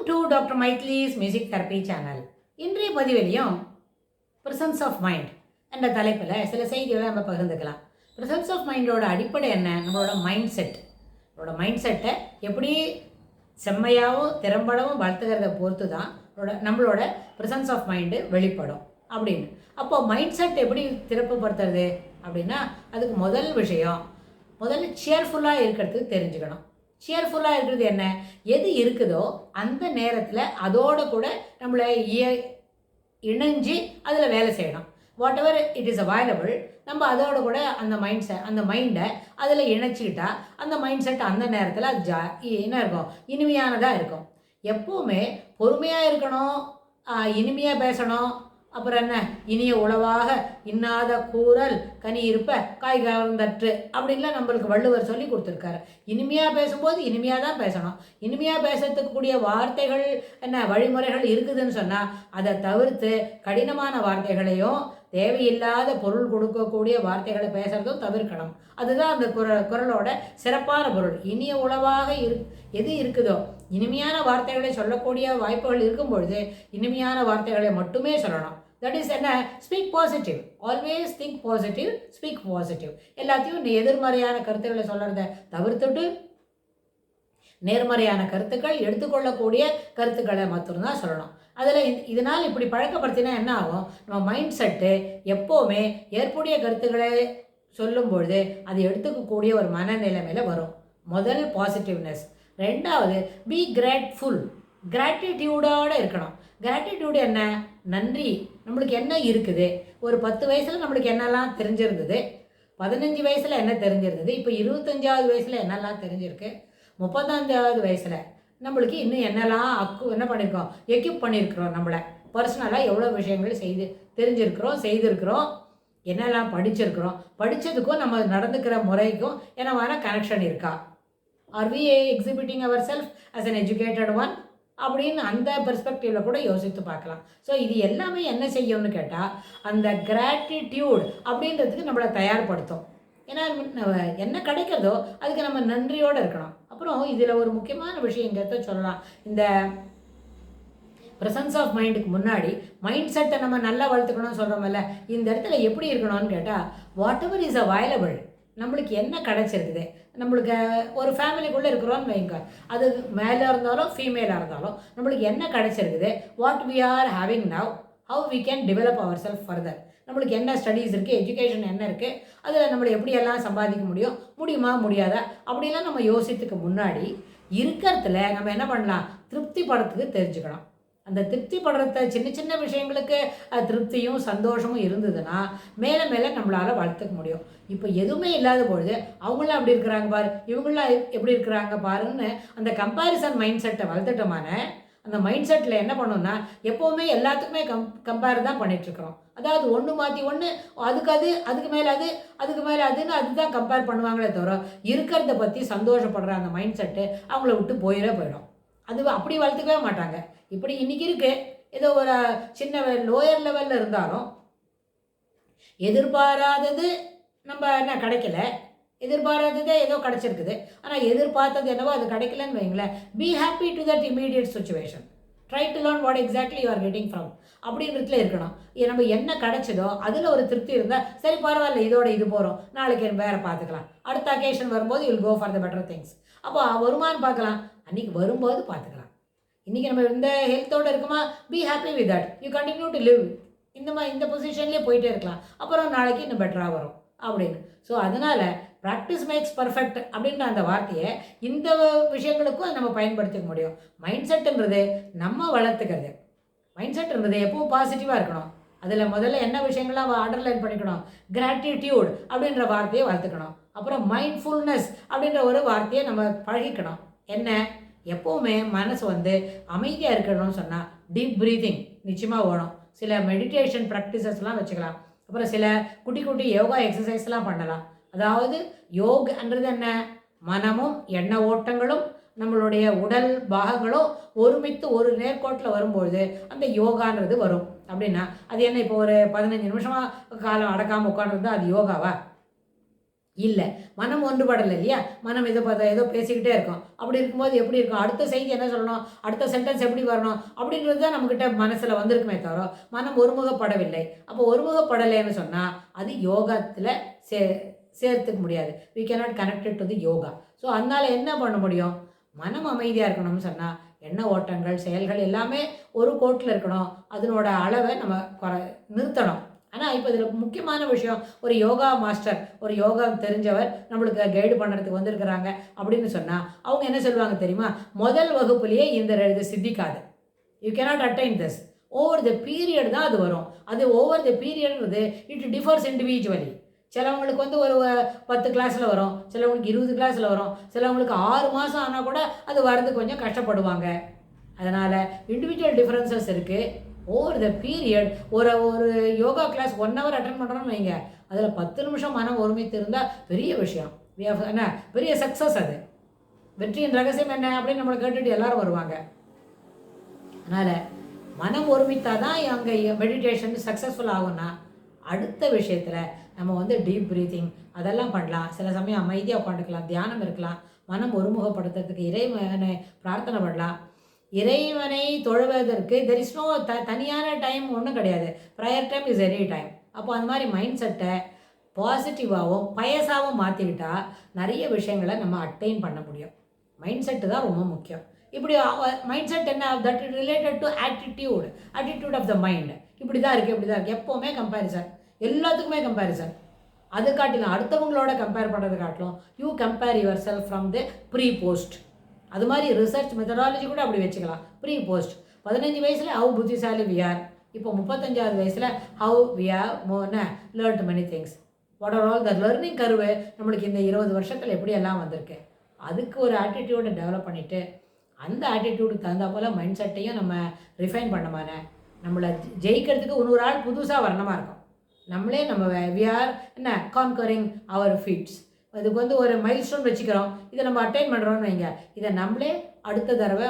Welcome to doctor Maithili's music therapy channel. இன்றைய பதிவிலையும் presence of mind என்ற தலைப்பில் சில செய்திகளை நம்ம பகிர்ந்துக்கலாம். ப்ரெசன்ஸ் ஆஃப் மைண்டோட அடிப்படை என்ன? நம்மளோட மைண்ட் செட். நம்மளோட மைண்ட் செட்டை எப்படி செம்மையாகவும் திறம்படவும் வளர்த்துக்கிறத பொறுத்து தான் நம்மளோட ப்ரெசன்ஸ் ஆஃப் மைண்டு வெளிப்படும் அப்படின்னு. அப்போது மைண்ட் செட் எப்படி திறப்புப்படுத்துறது அப்படின்னா, அதுக்கு முதல் விஷயம், முதல்ல சியர்ஃபுல்லாக இருக்கிறதுக்கு தெரிஞ்சுக்கணும். சியர்ஃபுல்லாக இருக்கிறது என்ன? எது இருக்குதோ அந்த நேரத்தில் அதோடு கூட நம்மளை இணைஞ்சு அதில் வேலை செய்யணும். What ever it is available, நம்ம அதோட கூட அந்த மைண்டை அதில் இணைச்சிக்கிட்டா அந்த மைண்ட் செட் அந்த நேரத்தில் அது என்ன இருக்கும்? இனிமையானதாக இருக்கும். எப்போவுமே பொறுமையாக இருக்கணும், இனிமையாக பேசணும். அப்புறம் என்ன, இனிய உளவாக இன்னாத கூறல் கனி இருப்ப காய் கவர்ந்தற்று அப்படின்லாம் நம்மளுக்கு வள்ளுவர் சொல்லி கொடுத்துருக்காரு. இனிமையாக பேசும்போது இனிமையாக தான் பேசணும். இனிமையாக பேசுறதுக்கு கூடிய வார்த்தைகள் என்ன வழிமுறைகள் இருக்குதுன்னு சொன்னால் அதை தவிர்த்து கடினமான வார்த்தைகளையும் தேவையில்லாத பொருள் கொடுக்கக்கூடிய வார்த்தைகளை பேசுகிறதும் தவிர்க்கணும். அதுதான் அந்த குரலோட சிறப்பான பொருள். இனிய உளவாக எது இருக்குதோ, இனிமையான வார்த்தைகளை சொல்லக்கூடிய வாய்ப்புகள் இருக்கும் பொழுது இனிமையான வார்த்தைகளை மட்டுமே சொல்லணும். தட் இஸ் என்ன? Speak positive. Always think positive, speak positive. எல்லாத்தையும் எதிர்மறையான கருத்துக்களை சொல்கிறத தவிர்த்துட்டு நேர்மறையான கருத்துக்கள், எடுத்துக்கொள்ளக்கூடிய கருத்துக்களை மட்டும்தான் சொல்லணும். அதில் இதனால் இப்படி பழக்கப்படுத்தினா என்ன ஆகும்? நம்ம மைண்ட் செட்டு எப்போவுமே ஏற்புடைய கருத்துக்களை சொல்லும்பொழுது அது எடுத்துக்கக்கூடிய ஒரு மனநிலைமையில் வரும். முதல் பாசிட்டிவ்னஸ். ரெண்டாவது, பி கிரேட்ஃபுல். கிராட்டிடியூடோடு இருக்கணும். கிராட்டிடியூடு என்ன? நன்றி. நம்மளுக்கு என்ன இருக்குது? ஒரு 10 வயசில் நம்மளுக்கு என்னெல்லாம் தெரிஞ்சிருந்தது, 15 வயசில் என்ன தெரிஞ்சிருந்தது, இப்போ 25வது வயசில் என்னெல்லாம் தெரிஞ்சிருக்கு, 35வது வயசில் நம்மளுக்கு இன்னும் என்னெல்லாம் என்ன பண்ணியிருக்கோம், எக்யூப் பண்ணியிருக்கிறோம். நம்மளை பர்சனலாக எவ்வளோ விஷயங்கள் செய்திருக்கிறோம், என்னெல்லாம் படிச்சிருக்கிறோம், படித்ததுக்கும் நம்ம நடந்துக்கிற முறைக்கும் என்னவான கனெக்ஷன் இருக்கா? Are we exhibiting our self as an educated one அப்படின்னு அந்த பெர்ஸ்பெக்டிவில் கூட யோசித்து பார்க்கலாம். ஸோ இது எல்லாமே என்ன செய்யும்னு கேட்டால் அந்த கிராட்டிடியூட் அப்படின்றதுக்கு நம்மளை தயார்படுத்தும். ஏன்னா என்ன கிடைக்கிறதோ அதுக்கு நம்ம நன்றியோடு இருக்கணும். அப்புறம் இதில் ஒரு முக்கியமான விஷயங்கிறத சொல்லலாம். இந்த ப்ரெசன்ஸ் ஆஃப் மைண்டுக்கு முன்னாடி மைண்ட் செட்டை நம்ம நல்லா வளர்த்துக்கணும்னு சொல்கிறோம்ல, இந்த இடத்துல எப்படி இருக்கணும்னு கேட்டால், வாட் எவர் இஸ் அவைலபிள், நம்மளுக்கு என்ன கிடச்சிருக்குது, நம்மளுக்கு ஒரு ஃபேமிலிக்குள்ளே இருக்கிறோன்னு வைங்க, அது மேலே இருந்தாலும் ஃபீமேலாக இருந்தாலும் நம்மளுக்கு என்ன கிடச்சிருக்குது, what we are having now, how we can develop our self further, நம்மளுக்கு என்ன ஸ்டடீஸ் இருக்குது, எஜுகேஷன் என்ன இருக்குது, அதில் நம்மளை எப்படியெல்லாம் சம்பாதிக்க முடியுமா முடியாதா அப்படிலாம் நம்ம யோசித்துக்கு முன்னாடி இருக்கிறதுல நம்ம என்ன பண்ணலாம், திருப்தி படுறதுக்கு தெரிஞ்சுக்கணும். அந்த திருப்தி படுறத சின்ன சின்ன விஷயங்களுக்கு திருப்தியும் சந்தோஷமும் இருந்ததுன்னா மேலே மேலே நம்மளால் வளர்த்துக்க முடியும். இப்போ எதுவுமே இல்லாத பொழுது அவங்களாம் அப்படி இருக்கிறாங்க பாரு, இவங்களாம் எப்படி இருக்கிறாங்க பாருன்னு அந்த கம்பேரிசன் மைண்ட் செட்டை வளர்த்துட்டோமான அந்த மைண்ட் செட்டில் என்ன பண்ணோம்னா எப்போவுமே எல்லாத்துக்குமே கம்பேர் தான் பண்ணிகிட்ருக்குறோம். அதாவது ஒன்று மாற்றி ஒன்று, அதுக்கு மேலே அதுன்னு அதுதான் கம்பேர் பண்ணுவாங்களே தவிர இருக்கிறத பற்றி சந்தோஷப்படுற அந்த மைண்ட் செட்டு அவங்கள விட்டு போயிடும். அது அப்படி வளர்த்துக்கவே மாட்டாங்க. இப்படி இன்றைக்கி இருக்குது, ஏதோ ஒரு சின்ன லோயர் லெவலில் இருந்தாலும் எதிர்பாராதது நம்ம என்ன கிடைக்கல, எதிர்பாராததே ஏதோ கிடச்சிருக்குது, ஆனால் எதிர்பார்த்தது என்னவோ அது கிடைக்கலன்னு வைங்களேன். Be happy to that immediate situation. Try to learn what exactly you are getting from அப்படின்றதுல இருக்கணும். நம்ம என்ன கிடைச்சதோ அதில் ஒரு திருப்தி இருந்தால் சரி பரவாயில்ல, இதோட இது போகிறோம், நாளைக்கு வேறு பார்த்துக்கலாம், அடுத்த அக்கேஷன் வரும்போது you will go for the better things. அப்போ வருமானு பார்க்கலாம், அன்றைக்கி வரும்போது பார்த்துக்கலாம். இன்றைக்கி நம்ம இந்த ஹெல்த்தோடு இருக்குமா, be happy with that, you continue to live இந்த பொசிஷன்லேயே போயிட்டே இருக்கலாம், அப்புறம் நாளைக்கு இன்னும் பெட்டராக வரும் அப்படின்னு. ஸோ அதனால் ப்ராக்டிஸ் மேக்ஸ் பர்ஃபெக்ட் அப்படின்ற அந்த வார்த்தையை இந்த விஷயங்களுக்கும் நம்ம பயன்படுத்திக்க முடியும். மைண்ட் செட்டுன்றது நம்ம வளர்த்துக்கிறது. மைண்ட் செட்டுன்றது எப்பவும் பாசிட்டிவாக இருக்கணும். அதில் முதல்ல என்ன விஷயங்கள்லாம் அண்டர்லைன் பண்ணிக்கணும், கிராட்டிடியூட் அப்படின்ற வார்த்தையை வளர்த்துக்கணும். அப்புறம் மைண்ட்ஃபுல்னஸ் அப்படின்ற ஒரு வார்த்தையை நம்ம பழகிக்கணும். என்ன, எப்போவுமே மனசு அமைதியாக இருக்கணும்னு சொன்னால் டீப் ப்ரீத்திங் நிச்சயமாக ஓடும். சில மெடிடேஷன் ப்ராக்டிசஸ்லாம் வச்சுக்கலாம். அப்புறம் சில குட்டி யோகா எக்ஸசைஸ்லாம் பண்ணலாம். அதாவது யோகன்றது என்ன, மனமும் எண்ண ஓட்டங்களும் நம்மளுடைய உடல் பாகங்களும் ஒருமித்து ஒரு நேர்கோட்டில் வரும்பொழுது அந்த யோகான்றது வரும். அப்படின்னா அது என்ன, இப்போ ஒரு 15 நிமிஷமாக காலம் அடக்காமல் உட்காந்துருந்தா அது யோகாவா? இல்லை, மனம் ஒன்றுபடலை இல்லையா? மனம் இதை பார்த்தா ஏதோ பேசிக்கிட்டே இருக்கும். அப்படி இருக்கும்போது எப்படி இருக்கும்? அடுத்த செய்தி என்ன சொல்லணும், அடுத்த சென்டென்ஸ் எப்படி வரணும் அப்படின்றது தான் நம்மக்கிட்ட மனசில் வந்திருக்குமே தவிர மனம் ஒருமுகப்படவில்லை. அப்போ ஒருமுகப்படலைன்னு சொன்னால் அது யோகத்தில் சேர்த்துக்க முடியாது. We cannot connected to the yoga. So அதனால் என்ன பண்ண முடியும்? மனம் அமைதியாக இருக்கணும்னு சொன்னால் எண்ண ஓட்டங்கள் செயல்கள் எல்லாமே ஒரு கோட்டில் இருக்கணும். அதனோட அளவை நம்ம நிறுத்தணும். ஆனால் இப்போ இதில் முக்கியமான விஷயம், ஒரு யோகா மாஸ்டர், ஒரு யோகா தெரிஞ்சவர் நம்மளுக்கு கைடு பண்ணுறதுக்கு வந்திருக்கிறாங்க அப்படின்னு சொன்னால் அவங்க என்ன சொல்லுவாங்க தெரியுமா? முதல் வகுப்புலேயே இந்த இது சித்திக்காது. You cannot attain this. Over the period தான் அது வரும். அது ஓவர் த பீரியட்ன்றது இட் டிஃபர்ஸ் இண்டிவிஜுவலி. சிலவங்களுக்கு வந்து ஒரு 10 கிளாஸில் வரும், சிலவங்களுக்கு 20 கிளாஸில் வரும், சிலவங்களுக்கு 6 மாதம் ஆனால் கூட அது வர்றதுக்கு கொஞ்சம் கஷ்டப்படுவாங்க. அதனால் இண்டிவிஜுவல் டிஃப்ரென்சஸ் இருக்குது. ஓவர் த பீரியட் ஒரு யோகா கிளாஸ் 1 ஹவர் அட்டன் பண்ணுறோன்னு வைங்க, அதில் 10 நிமிஷம் மனம் ஒருமித்து இருந்தால் பெரிய விஷயம். என்ன பெரிய சக்ஸஸ் அது. வெற்றியின் ரகசியம் என்ன அப்படின்னு நம்மளை கேட்டுட்டு எல்லாரும் வருவாங்க. அதனால் மனம் ஒருமித்தால் தான் அங்கே மெடிடேஷன் சக்ஸஸ்ஃபுல் ஆகும்னா அடுத்த விஷயத்தில் நம்ம வந்து டீப் ப்ரீத்திங் அதெல்லாம் பண்ணலாம். சில சமயம் அமைதியாக உட்காந்துக்கலாம், தியானம் இருக்கலாம், மனம் ஒருமுகப்படுத்துறதுக்கு இறைவனை பிரார்த்தனை பண்ணலாம். இறைவனை தொழுவதற்கு தெர் இஸ் நோ தனியான டைம் ஒன்றும் கிடையாது. Prior time is any time. அப்போ அந்த மாதிரி மைண்ட் செட்டை பாசிட்டிவாகவும் பயசாகவும் மாற்றிக்கிட்டால் நிறைய விஷயங்களை நம்ம அட்டைன் பண்ண முடியும். மைண்ட் செட்டு தான் ரொம்ப முக்கியம். இப்படி மைண்ட் செட் என்ன, that it related to attitude of the mind. இப்படி தான் இருக்குது. எப்போவுமே கம்பேரிசன், எல்லாத்துக்குமே கம்பேரிசன். அது காட்டிலும் அடுத்தவங்களோட கம்பேர் பண்ணுறது காட்டிலும் you compare your self from the pre post. அது மாதிரி ரிசர்ச் மெத்தடாலஜி கூட அப்படி வச்சுக்கலாம். ப்ரீ போஸ்ட் 15 வயசில் ஹவு புத்திசாலி வி ஆர். இப்போ 35வது வயசில் how we are learned many things. What are all the learning curve நம்மளுக்கு இந்த 20 வருஷத்தில் எப்படியெல்லாம் வந்திருக்கு. அதுக்கு ஒரு ஆட்டிடியூடை டெவலப் பண்ணிவிட்டு அந்த ஆட்டிடியூடுக்கு தகுந்த போல் மைண்ட் செட்டையும் நம்ம ரிஃபைன் பண்ணமான நம்மளை ஜெயிக்கிறதுக்கு இன்னொரு ஆள் புதுசாக வரணமாக இருக்கும். நம்மளே நம்ம we are conquering our feats. இதுக்கு வந்து ஒரு மைல் ஸ்டோன் வச்சுக்கிறோம், இதை நம்ம அட்டைன் பண்ணுறோன்னு வைங்க, இதை நம்மளே அடுத்த தடவை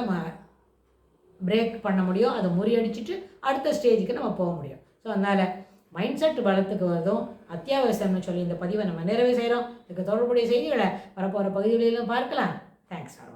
பிரேக் பண்ண முடியும். அதை முறியடிச்சிட்டு அடுத்த ஸ்டேஜுக்கு நம்ம போக முடியும். ஸோ அதனால் மைண்ட் செட் வளர்த்துக்கு வரதும் அத்தியாவசியம்னு சொல்லி இந்த பதிவை நம்ம நிறைவு செய்கிறோம். இதுக்கு தொடர்புடைய செய்திகளை வரப்போகிற பகுதிகளிலும் பார்க்கலாம். Thanks for